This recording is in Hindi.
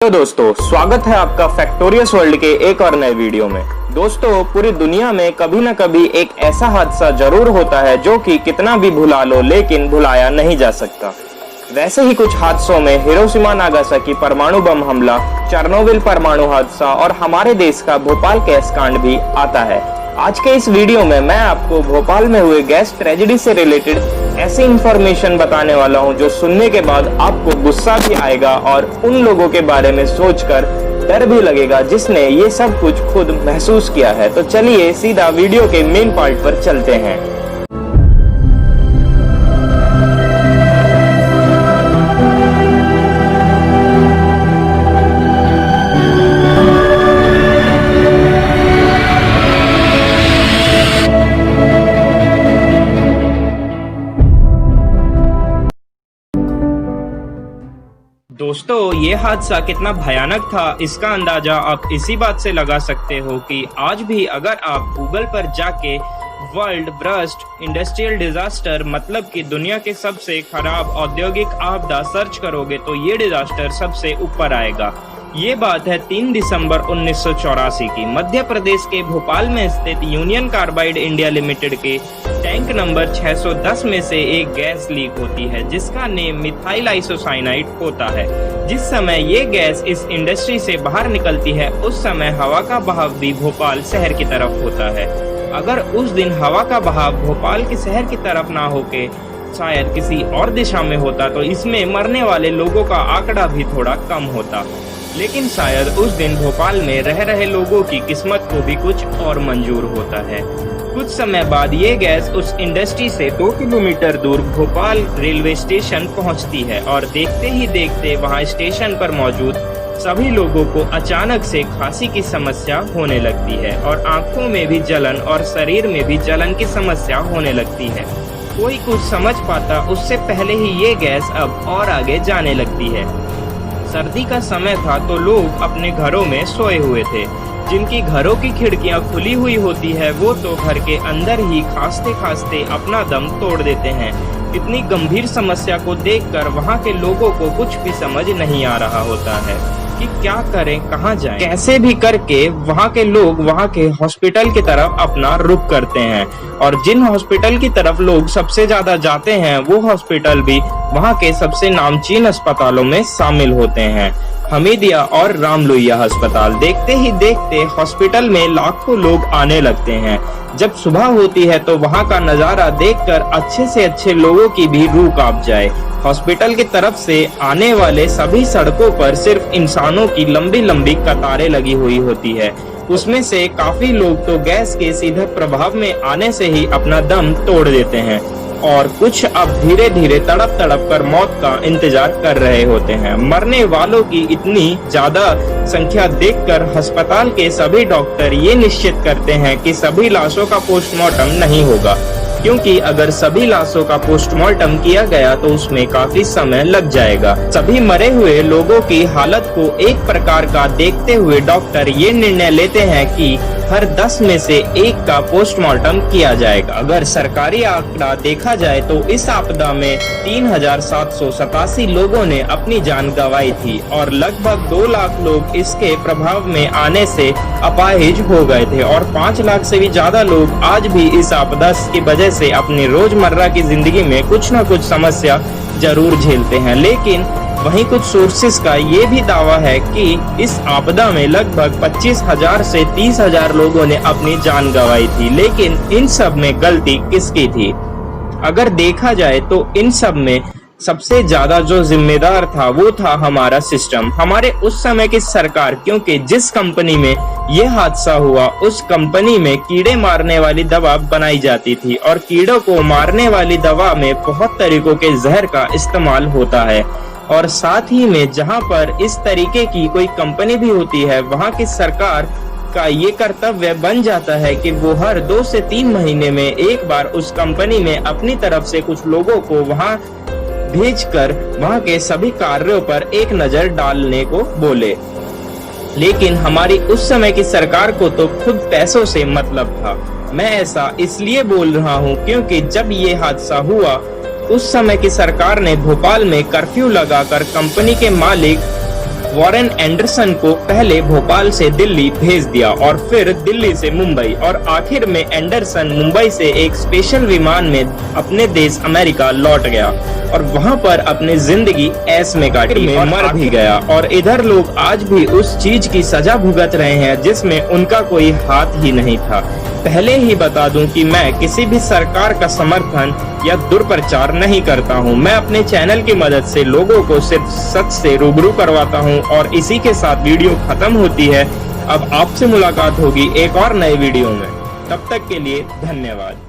हेलो दोस्तों, स्वागत है आपका फैक्टोरियस वर्ल्ड के एक और नए वीडियो में। दोस्तों, पूरी दुनिया में कभी न कभी एक ऐसा हादसा जरूर होता है जो कि कितना भी भुला लो लेकिन भुलाया नहीं जा सकता। वैसे ही कुछ हादसों में हिरोशिमा नागासाकी परमाणु बम हमला, चेरनोबिल परमाणु हादसा और हमारे देश का भोपाल गैस कांड भी आता है। आज के इस वीडियो में मैं आपको भोपाल में हुए गैस ट्रेजेडी से रिलेटेड ऐसी इंफॉर्मेशन बताने वाला हूं जो सुनने के बाद आपको गुस्सा भी आएगा और उन लोगों के बारे में सोचकर डर भी लगेगा जिसने ये सब कुछ खुद महसूस किया है। तो चलिए सीधा वीडियो के मेन पार्ट पर चलते हैं। दोस्तों, ये हादसा कितना भयानक था इसका अंदाजा आप इसी बात से लगा सकते हो कि आज भी अगर आप गूगल पर जाके वर्ल्ड वर्स्ट इंडस्ट्रियल डिजास्टर मतलब कि दुनिया के सबसे खराब औद्योगिक आपदा सर्च करोगे तो ये डिजास्टर सबसे ऊपर आएगा। ये बात है 3 दिसंबर 1984 की। मध्य प्रदेश के भोपाल में स्थित यूनियन कार्बाइड इंडिया लिमिटेड के टैंक नंबर 610 में से एक गैस लीक होती है जिसका नेम मिथाइल आइसोसाइनाइड होता है। जिस समय ये गैस इस इंडस्ट्री से बाहर निकलती है उस समय हवा का बहाव भी भोपाल शहर की तरफ होता है। अगर उस दिन हवा का बहाव भोपाल के शहर की तरफ ना होके शायद किसी और दिशा में होता तो इसमें मरने वाले लोगों का आंकड़ा भी थोड़ा कम होता, लेकिन शायद उस दिन भोपाल में रह रहे लोगों की किस्मत को भी कुछ और मंजूर होता है। कुछ समय बाद ये गैस उस इंडस्ट्री से 2 किलोमीटर दूर भोपाल रेलवे स्टेशन पहुंचती है और देखते ही देखते वहां स्टेशन पर मौजूद सभी लोगों को अचानक से खांसी की समस्या होने लगती है और आंखों में भी जलन और शरीर में भी जलन की समस्या होने लगती है। कोई कुछ समझ पाता उससे पहले ही ये गैस अब और आगे जाने लगती है। सर्दी का समय था तो लोग अपने घरों में सोए हुए थे। जिनकी घरों की खिड़कियां खुली हुई होती है वो तो घर के अंदर ही खांसते खांसते अपना दम तोड़ देते हैं। इतनी गंभीर समस्या को देखकर वहां के लोगों को कुछ भी समझ नहीं आ रहा होता है कि क्या करें, कहां जाएं। कैसे भी करके वहां के लोग वहां के हॉस्पिटल की तरफ अपना रुख करते हैं और जिन हॉस्पिटल की तरफ लोग सबसे ज्यादा जाते हैं वो हॉस्पिटल भी वहां के सबसे नामचीन अस्पतालों में शामिल होते हैं। हमीदिया और रामलुइया अस्पताल। देखते ही देखते हॉस्पिटल में लाखों लोग आने लगते हैं। जब सुबह होती है तो वहां का नजारा देखकर अच्छे से अच्छे लोगों की भी रूह कांप जाए। हॉस्पिटल की तरफ से आने वाले सभी सड़कों पर सिर्फ इंसानों की लंबी लंबी कतारें लगी हुई होती है। उसमें से काफी लोग तो गैस के सीधे प्रभाव में आने से ही अपना दम तोड़ देते हैं और कुछ अब धीरे धीरे तड़प तड़प कर मौत का इंतजार कर रहे होते हैं। मरने वालों की इतनी ज्यादा संख्या देखकर अस्पताल के सभी डॉक्टर ये निश्चित करते हैं कि सभी लाशों का पोस्टमार्टम नहीं होगा, क्योंकि अगर सभी लाशों का पोस्टमार्टम किया गया तो उसमें काफी समय लग जाएगा। सभी मरे हुए लोगों की हालत को एक प्रकार का देखते हुए डॉक्टर ये निर्णय लेते हैं कि हर 10 में से 1 का पोस्टमार्टम किया जाएगा। अगर सरकारी आंकड़ा देखा जाए तो इस आपदा में 3787 लोगों ने अपनी जान गंवाई थी और लगभग 2 लाख लोग इसके प्रभाव में आने से अपाहिज हो गए थे और 5 लाख से भी ज्यादा लोग आज भी इस आपदा की वजह से अपनी रोजमर्रा की जिंदगी में कुछ न कुछ समस्या जरूर झेलते हैं। लेकिन वहीं कुछ सोर्सेस का ये भी दावा है कि इस आपदा में लगभग 25,000 से 30,000 लोगों ने अपनी जान गंवाई थी। लेकिन इन सब में गलती किसकी थी? अगर देखा जाए तो इन सब में सबसे ज्यादा जो जिम्मेदार था वो था हमारा सिस्टम, हमारे उस समय की सरकार। क्योंकि जिस कंपनी में ये हादसा हुआ उस कंपनी में कीड़े मारने वाली दवा बनाई जाती थी और कीड़ों को मारने वाली दवा में बहुत तरीकों के जहर का इस्तेमाल होता है और साथ ही में जहां पर इस तरीके की कोई कंपनी भी होती है वहां की सरकार का ये कर्तव्य बन जाता है कि वो हर 2 से 3 महीने में एक बार उस कंपनी में अपनी तरफ से कुछ लोगों को वहां भेजकर वहां के सभी कार्यों पर एक नजर डालने को बोले। लेकिन हमारी उस समय की सरकार को तो खुद पैसों से मतलब था। मैं ऐसा इसलिए बोल रहा हूँ क्योंकि जब ये हादसा हुआ उस समय की सरकार ने भोपाल में कर्फ्यू लगाकर कंपनी के मालिक वॉरेन एंडरसन को पहले भोपाल से दिल्ली भेज दिया और फिर दिल्ली से मुंबई, और आखिर में एंडरसन मुंबई से एक स्पेशल विमान में अपने देश अमेरिका लौट गया और वहां पर अपनी जिंदगी ऐश में काटी और मर भी गया। और इधर लोग आज भी उस चीज की सजा भुगत रहे हैं जिसमें उनका कोई हाथ ही नहीं था। पहले ही बता दूं कि मैं किसी भी सरकार का समर्थन या दुष्प्रचार नहीं करता हूं। मैं अपने चैनल की मदद से लोगों को सिर्फ सच से रूबरू करवाता हूं और इसी के साथ वीडियो खत्म होती है। अब आपसे मुलाकात होगी एक और नए वीडियो में। तब तक के लिए धन्यवाद।